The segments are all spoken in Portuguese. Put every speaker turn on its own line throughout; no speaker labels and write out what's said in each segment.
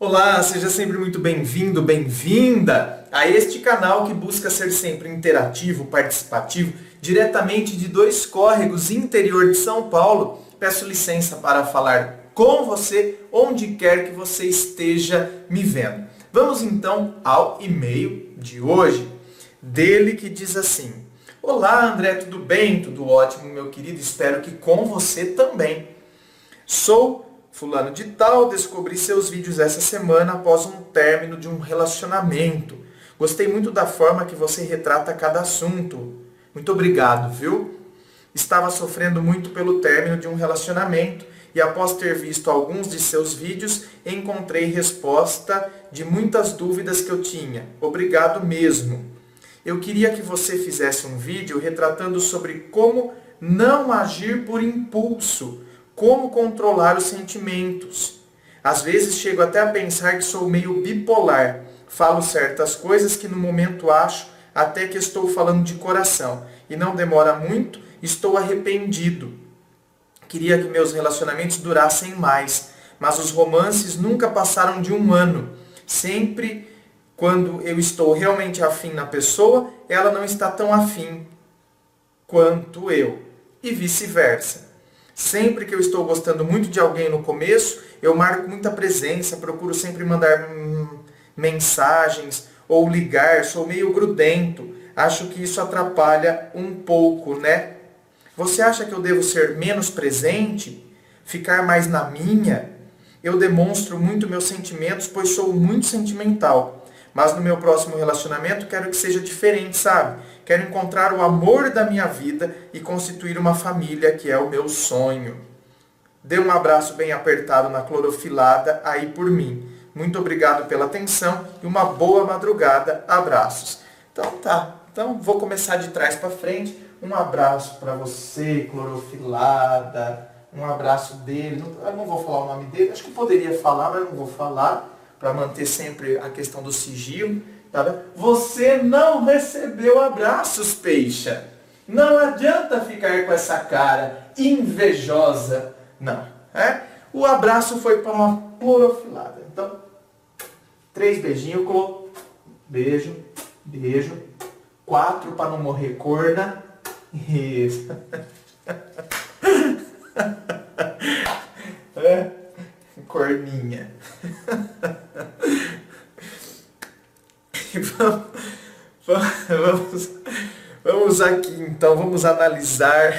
Olá, seja sempre muito bem-vindo, bem-vinda a este canal que busca ser sempre interativo, participativo, diretamente de Dois Córregos, interior de São Paulo. Peço licença para falar com você, onde quer que você esteja me vendo. Vamos então ao e-mail de hoje, dele que diz assim: Olá André, tudo bem? Tudo ótimo, meu querido, espero que com você também. Sou fulano de tal, descobri seus vídeos essa semana após um término de um relacionamento. Gostei muito da forma que você retrata cada assunto. Muito obrigado, viu? Estava sofrendo muito pelo término de um relacionamento e após ter visto alguns de seus vídeos, encontrei resposta de muitas dúvidas que eu tinha. Obrigado mesmo. Eu queria que você fizesse um vídeo retratando sobre como não agir por impulso, como controlar os sentimentos. Às vezes chego até a pensar que sou meio bipolar. Falo certas coisas que no momento acho até que estou falando de coração. E não demora muito, estou arrependido. Queria que meus relacionamentos durassem mais, mas os romances nunca passaram de 1 ano. Sempre quando eu estou realmente afim na pessoa, ela não está tão afim quanto eu. E vice-versa. Sempre que eu estou gostando muito de alguém no começo, eu marco muita presença, procuro sempre mandar mensagens ou ligar, sou meio grudento. Acho que isso atrapalha um pouco, né? Você acha que eu devo ser menos presente? Ficar mais na minha? Eu demonstro muito meus sentimentos, pois sou muito sentimental. Mas no meu próximo relacionamento quero que seja diferente, sabe? Quero encontrar o amor da minha vida e constituir uma família, que é o meu sonho. Dê um abraço bem apertado na clorofilada aí por mim. Muito obrigado pela atenção e uma boa madrugada. Abraços. Então tá. Então vou começar de trás para frente. Um abraço para você, clorofilada. Um abraço dele. Eu não vou falar o nome dele. Acho que poderia falar, mas não vou falar, para manter sempre a questão do sigilo. Tá vendo? Você não recebeu abraços, peixa. Não adianta ficar com essa cara invejosa. Não. O abraço foi para uma clorofilada. Então, 3 beijinhos, Clô. Beijo, beijo. 4 para não morrer corna. Isso. Corninha. Vamos aqui então, vamos analisar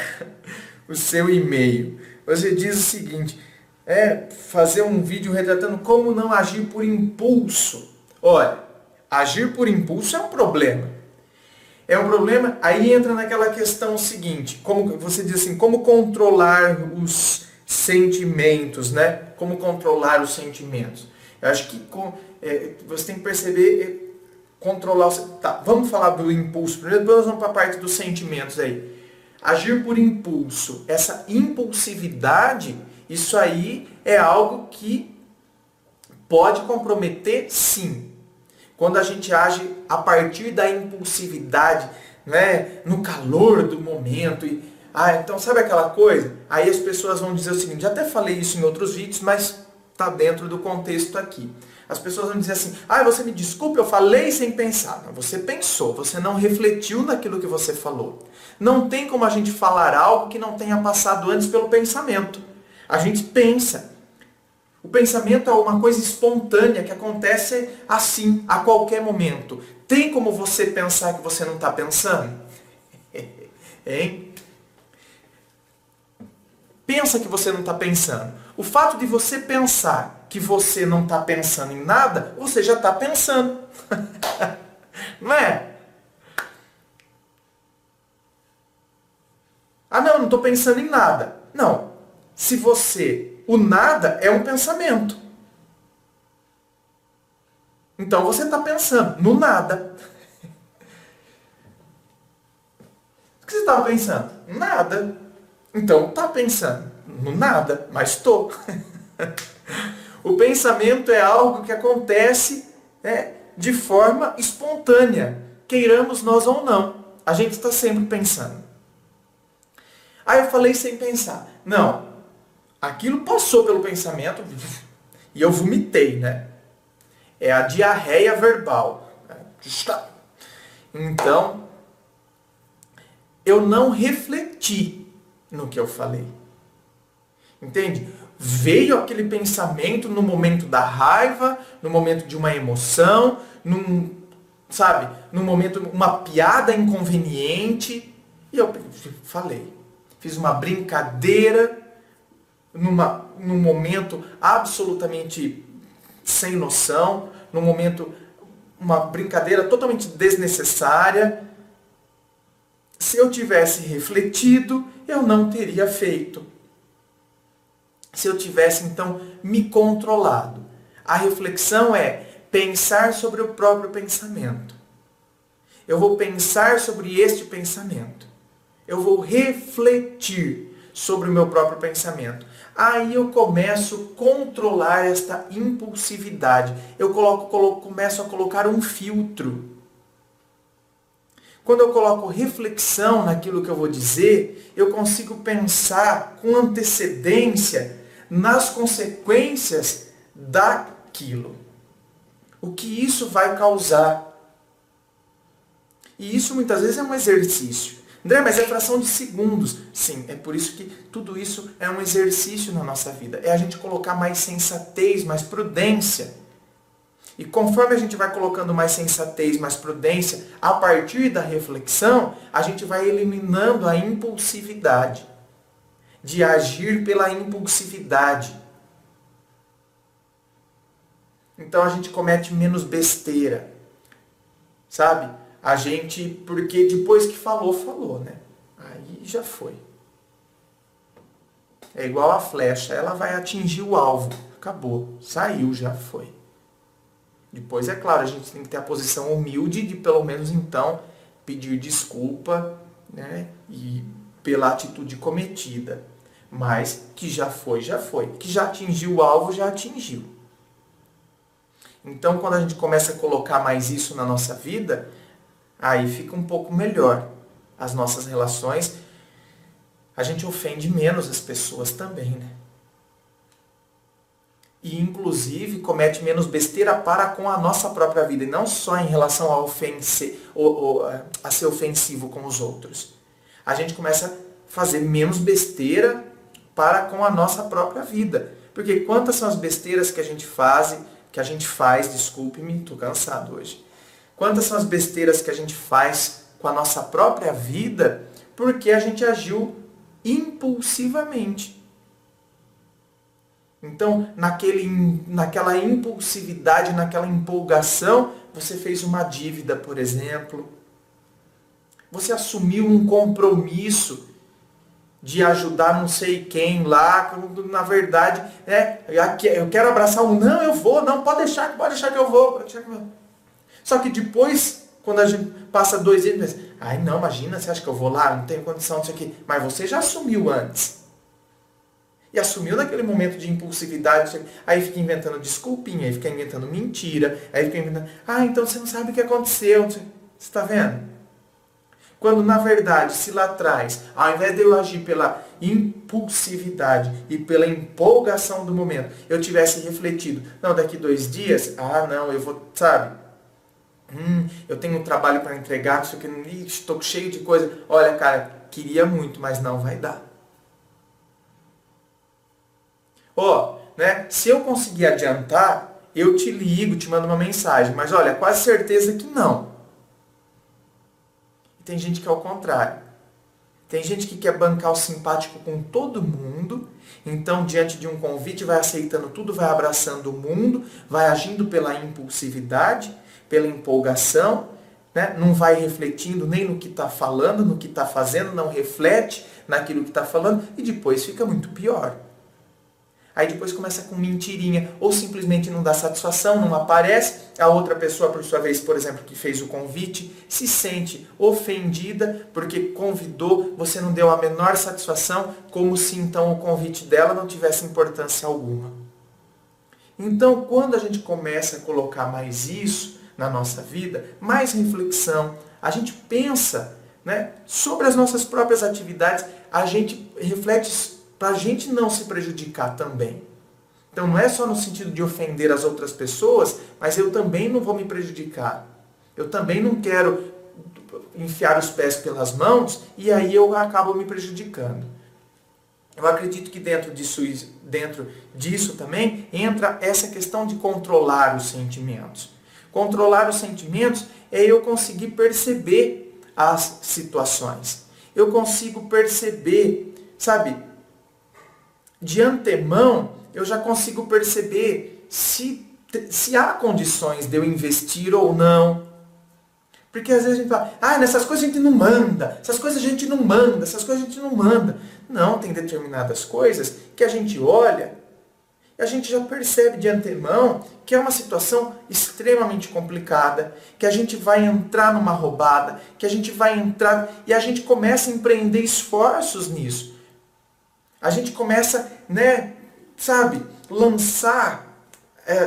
o seu e-mail. Você diz o seguinte: fazer um vídeo retratando como não agir por impulso. Olha, agir por impulso é um problema. É um problema, aí entra naquela questão seguinte, como você diz assim, como controlar os sentimentos, né? Como controlar os sentimentos. Eu acho que você tem que perceber, controlar... Tá, vamos falar do impulso primeiro, depois vamos para a parte dos sentimentos aí. Agir por impulso, essa impulsividade, isso aí é algo que pode comprometer, sim. Quando a gente age a partir da impulsividade, né, no calor do momento. Então sabe aquela coisa? Aí as pessoas vão dizer o seguinte, já até falei isso em outros vídeos, mas está dentro do contexto aqui. As pessoas vão dizer assim, você me desculpe, eu falei sem pensar. Não, você pensou, você não refletiu naquilo que você falou. Não tem como a gente falar algo que não tenha passado antes pelo pensamento. A gente pensa. O pensamento é uma coisa espontânea que acontece assim, a qualquer momento. Tem como você pensar que você não está pensando? Hein? Pensa que você não está pensando. O fato de você pensar que você não está pensando em nada, você já está pensando. Não é? Não, eu não estou pensando em nada. Não. Se você... O nada é um pensamento. Então você está pensando no nada. O que você estava pensando? Nada. Então está pensando no nada, mas estou. O pensamento é algo que acontece de forma espontânea, queiramos nós ou não. A gente está sempre pensando. Eu falei sem pensar. Não. Aquilo passou pelo pensamento e eu vomitei, né? É a diarreia verbal. Então, eu não refleti no que eu falei. Entende? Veio aquele pensamento no momento da raiva, no momento de uma emoção, num momento, uma piada inconveniente, e eu falei. Fiz uma brincadeira, num momento absolutamente sem noção, num momento, uma brincadeira totalmente desnecessária. Se eu tivesse refletido, eu não teria feito. Se eu tivesse, então, me controlado. A reflexão é pensar sobre o próprio pensamento. Eu vou pensar sobre este pensamento. Eu vou refletir sobre o meu próprio pensamento. Aí eu começo a controlar esta impulsividade. Eu começo a colocar um filtro. Quando eu coloco reflexão naquilo que eu vou dizer, eu consigo pensar com antecedência nas consequências daquilo. O que isso vai causar. E isso muitas vezes é um exercício. André, mas é fração de segundos. Sim, é por isso que tudo isso é um exercício na nossa vida. É a gente colocar mais sensatez, mais prudência. E conforme a gente vai colocando mais sensatez, mais prudência, a partir da reflexão, a gente vai eliminando a impulsividade. De agir pela impulsividade. Então a gente comete menos besteira. Sabe? A gente, porque depois que falou, né? Aí já foi. É igual a flecha, ela vai atingir o alvo. Acabou, saiu, já foi. Depois, é claro, a gente tem que ter a posição humilde de, pelo menos então, pedir desculpa, né? E pela atitude cometida. Mas que já foi, já foi. Que já atingiu o alvo, já atingiu. Então, quando a gente começa a colocar mais isso na nossa vida, aí fica um pouco melhor as nossas relações. A gente ofende menos as pessoas também, né? E, inclusive, comete menos besteira para com a nossa própria vida. E não só em relação a ser ofensivo com os outros. A gente começa a fazer menos besteira para com a nossa própria vida. Porque quantas são as besteiras que a gente faz, desculpe-me, estou cansado hoje. Quantas são as besteiras que a gente faz com a nossa própria vida porque a gente agiu impulsivamente. Então, naquela impulsividade, naquela empolgação, você fez uma dívida, por exemplo. Você assumiu um compromisso de ajudar não sei quem lá, na verdade, eu quero abraçar não, eu vou, não, pode deixar que eu vou. Só que depois, quando a gente passa 2 dias, ai não, imagina, você acha que eu vou lá? Não tenho condição disso aqui. Mas você já assumiu antes. E assumiu naquele momento de impulsividade, aí fica inventando desculpinha, aí fica inventando mentira, aí fica inventando, então você não sabe o que aconteceu. Você está vendo? Quando, na verdade, se lá atrás, ao invés de eu agir pela impulsividade e pela empolgação do momento, eu tivesse refletido, não, daqui 2 dias, não, eu vou, sabe? Eu tenho um trabalho para entregar, não sei o que, estou cheio de coisa. Olha, cara, queria muito, mas não vai dar. Se eu conseguir adiantar, eu te ligo, te mando uma mensagem. Mas olha, quase certeza que não. E tem gente que é ao contrário. Tem gente que quer bancar o simpático com todo mundo. Então, diante de um convite, vai aceitando tudo, vai abraçando o mundo, vai agindo pela impulsividade, pela empolgação, né? Não vai refletindo nem no que está falando, no que está fazendo, não reflete naquilo que está falando e depois fica muito pior. Aí depois começa com mentirinha, ou simplesmente não dá satisfação, não aparece. A outra pessoa, por sua vez, por exemplo, que fez o convite, se sente ofendida porque convidou, você não deu a menor satisfação, como se então o convite dela não tivesse importância alguma. Então, quando a gente começa a colocar mais isso na nossa vida, mais reflexão, a gente pensa, né, sobre as nossas próprias atividades, a gente reflete para a gente não se prejudicar também. Então não é só no sentido de ofender as outras pessoas, mas eu também não vou me prejudicar. Eu também não quero enfiar os pés pelas mãos e aí eu acabo me prejudicando. Eu acredito que dentro disso também entra essa questão de controlar os sentimentos. Controlar os sentimentos é eu conseguir perceber as situações. Eu consigo perceber, sabe, de antemão, eu já consigo perceber se há condições de eu investir ou não. Porque às vezes a gente fala, nessas coisas a gente não manda, essas coisas a gente não manda, essas coisas a gente não manda. Não, tem determinadas coisas que a gente olha e a gente já percebe de antemão que é uma situação extremamente complicada, que a gente vai entrar numa roubada, que a gente vai entrar e a gente começa a empreender esforços nisso. A gente começa, lançar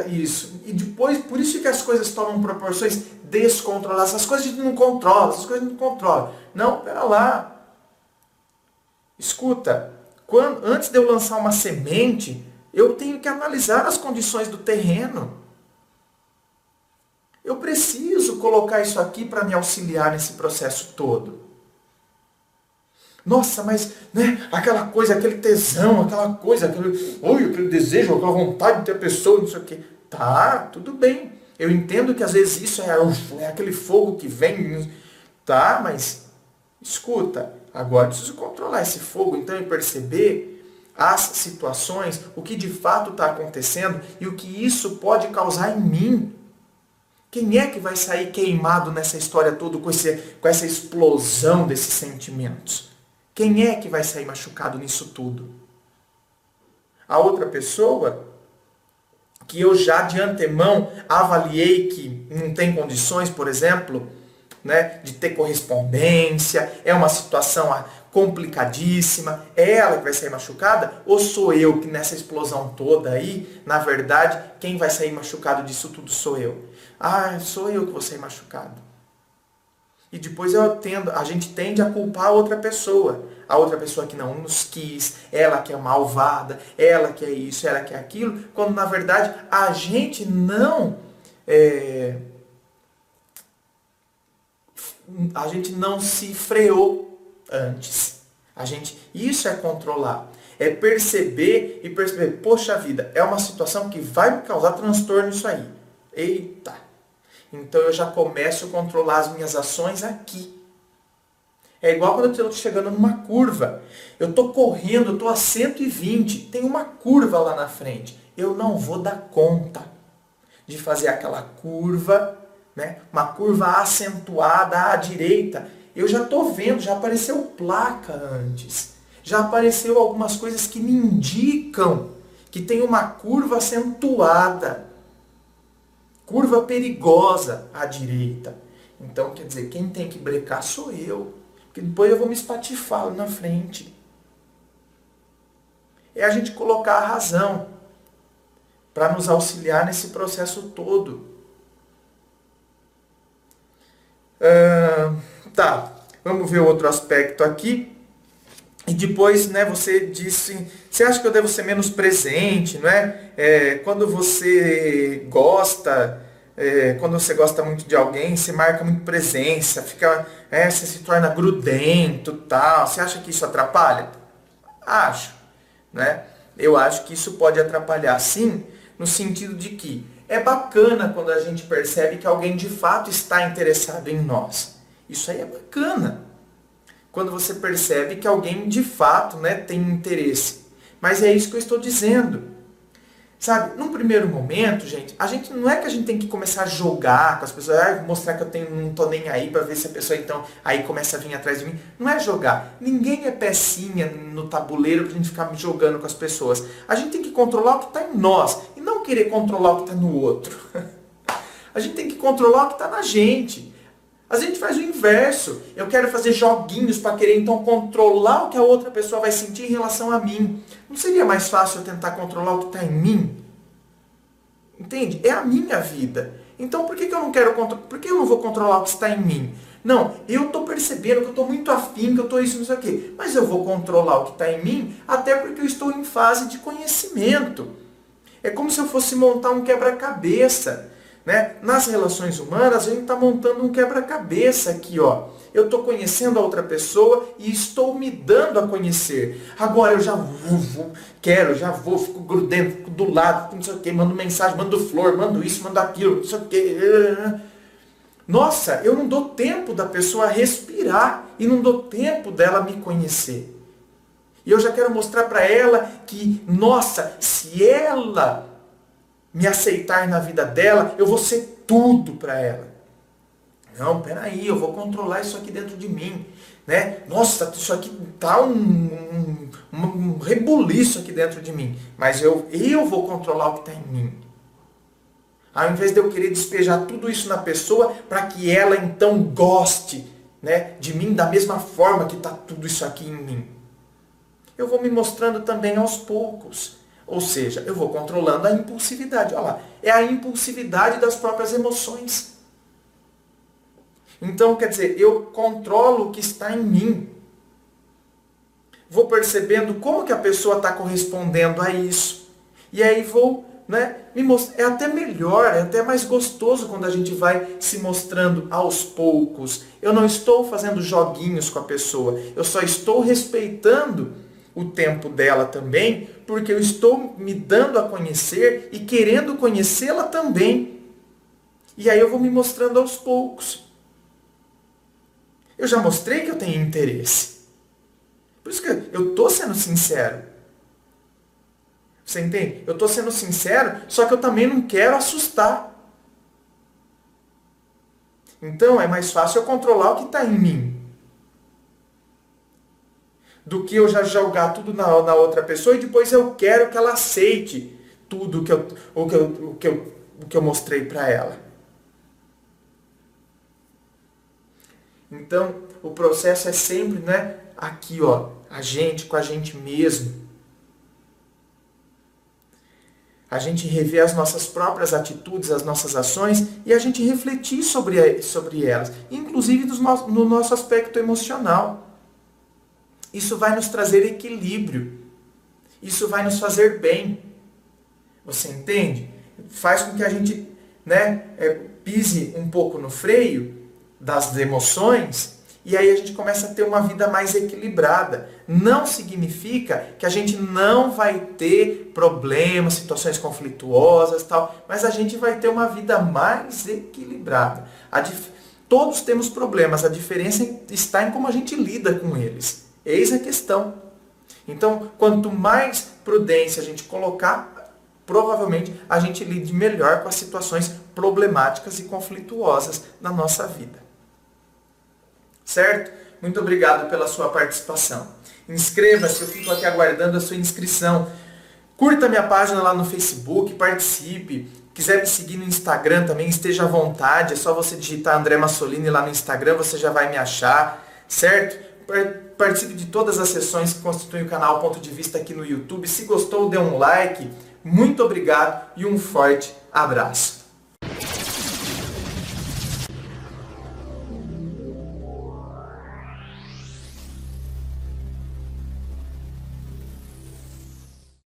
isso. E depois, por isso que as coisas tomam proporções descontroladas. Essas coisas a gente não controla, essas coisas a gente não controla. Não, pera lá. Escuta, antes de eu lançar uma semente, eu tenho que analisar as condições do terreno. Eu preciso colocar isso aqui para me auxiliar nesse processo todo. Nossa, mas aquela coisa, aquele tesão, aquela coisa, aquele desejo, aquela vontade de ter pessoa, não sei o quê. Tá, tudo bem. Eu entendo que às vezes isso é aquele fogo que vem. Tá, mas escuta, agora eu preciso controlar esse fogo, então, e perceber as situações, o que de fato está acontecendo e o que isso pode causar em mim. Quem é que vai sair queimado nessa história toda com essa explosão desses sentimentos? Quem é que vai sair machucado nisso tudo? A outra pessoa que eu já de antemão avaliei que não tem condições, por exemplo, de ter correspondência, é uma situação complicadíssima, é ela que vai sair machucada? Ou sou eu que nessa explosão toda aí, na verdade, quem vai sair machucado disso tudo sou eu? Sou eu que vou sair machucado. E depois a gente tende a culpar a outra pessoa que não nos quis, ela que é malvada, ela que é isso, ela que é aquilo, quando na verdade a gente não se freou antes. Isso é controlar. É perceber, poxa vida, é uma situação que vai me causar transtorno isso aí. Eita! Então eu já começo a controlar as minhas ações aqui. É igual quando eu estou chegando numa curva. Eu estou correndo, eu estou a 120, tem uma curva lá na frente. Eu não vou dar conta de fazer aquela curva, uma curva acentuada à direita. Eu já estou vendo, já apareceu placa antes. Já apareceu algumas coisas que me indicam que tem uma curva acentuada. Curva perigosa à direita. Então, quer dizer, quem tem que brecar sou eu. Porque depois eu vou me espatifar lá na frente. É a gente colocar a razão para nos auxiliar nesse processo todo. Vamos ver outro aspecto aqui. E depois, você disse, você acha que eu devo ser menos presente, não é? Quando você gosta muito de alguém, você marca muito presença, você se torna grudento, tal. Você acha que isso atrapalha? Acho, Eu acho que isso pode atrapalhar, sim, no sentido de que é bacana quando a gente percebe que alguém de fato está interessado em nós. Isso aí é bacana. Quando você percebe que alguém de fato tem interesse. Mas é isso que eu estou dizendo. Sabe, num primeiro momento, gente, não é que a gente tem que começar a jogar com as pessoas, mostrar que não tô nem aí para ver se a pessoa então aí começa a vir atrás de mim. Não é jogar. Ninguém é pecinha no tabuleiro pra gente ficar jogando com as pessoas. A gente tem que controlar o que está em nós e não querer controlar o que está no outro. A gente tem que controlar o que está na gente. A gente faz o inverso. Eu quero fazer joguinhos para querer então controlar o que a outra pessoa vai sentir em relação a mim. Não seria mais fácil eu tentar controlar o que está em mim? Entende? É a minha vida. Então por que eu não quero controlar? Por que eu não vou controlar o que está em mim? Não, eu estou percebendo que eu estou muito afim, que eu estou isso, não sei o quê. Mas eu vou controlar o que está em mim, até porque eu estou em fase de conhecimento. É como se eu fosse montar um quebra-cabeça. né? Nas relações humanas, a gente está montando um quebra-cabeça aqui, ó. Eu estou conhecendo a outra pessoa e estou me dando a conhecer. Agora eu já fico grudento, fico do lado, fico não sei o quê, mando mensagem, mando flor, mando isso, mando aquilo, não sei o quê. Nossa, eu não dou tempo da pessoa respirar e não dou tempo dela me conhecer. E eu já quero mostrar para ela que, nossa, se ela me aceitar na vida dela, eu vou ser tudo para ela. Não, peraí, eu vou controlar isso aqui dentro de mim. Né? Nossa, isso aqui tá um rebuliço aqui dentro de mim. Mas eu vou controlar o que está em mim. Ao invés de eu querer despejar tudo isso na pessoa para que ela então goste, né, de mim da mesma forma que está tudo isso aqui em mim. Eu vou me mostrando também aos poucos. Ou seja, eu vou controlando a impulsividade. Olha lá, é a impulsividade das próprias emoções. Então, quer dizer, eu controlo o que está em mim. Vou percebendo como que a pessoa está correspondendo a isso. E aí vou, né, me mostrar. É até melhor, é até mais gostoso quando a gente vai se mostrando aos poucos. Eu não estou fazendo joguinhos com a pessoa. Eu só estou respeitando o tempo dela também, porque eu estou me dando a conhecer e querendo conhecê-la também. E aí eu vou me mostrando aos poucos. Eu já mostrei que eu tenho interesse. Por isso que eu estou sendo sincero. Você entende? Eu estou sendo sincero, só que eu também não quero assustar. Então é mais fácil eu controlar o que está em mim. Do que eu já jogar tudo na outra pessoa e depois eu quero que ela aceite tudo o que eu mostrei para ela. Então, o processo é sempre, né, aqui, ó, a gente com a gente mesmo. A gente rever as nossas próprias atitudes, as nossas ações e a gente refletir sobre elas, inclusive no nosso aspecto emocional. Isso vai nos trazer equilíbrio. Isso vai nos fazer bem. Você entende? Faz com que a gente, né, pise um pouco no freio das emoções, e aí a gente começa a ter uma vida mais equilibrada. Não significa que a gente não vai ter problemas, situações conflituosas, tal, mas a gente vai ter uma vida mais equilibrada. Todos temos problemas, a diferença está em como a gente lida com eles. Eis a questão. Então, quanto mais prudência a gente colocar, provavelmente a gente lide melhor com as situações problemáticas e conflituosas na nossa vida. Certo? Muito obrigado pela sua participação. Inscreva-se, eu fico aqui aguardando a sua inscrição. Curta minha página lá no Facebook, participe. Quiser me seguir no Instagram também, esteja à vontade. É só você digitar André Massolini lá no Instagram, você já vai me achar. Certo? Participe de todas as sessões que constituem o canal Ponto de Vista aqui no YouTube. Se gostou, dê um like. Muito obrigado e um forte abraço.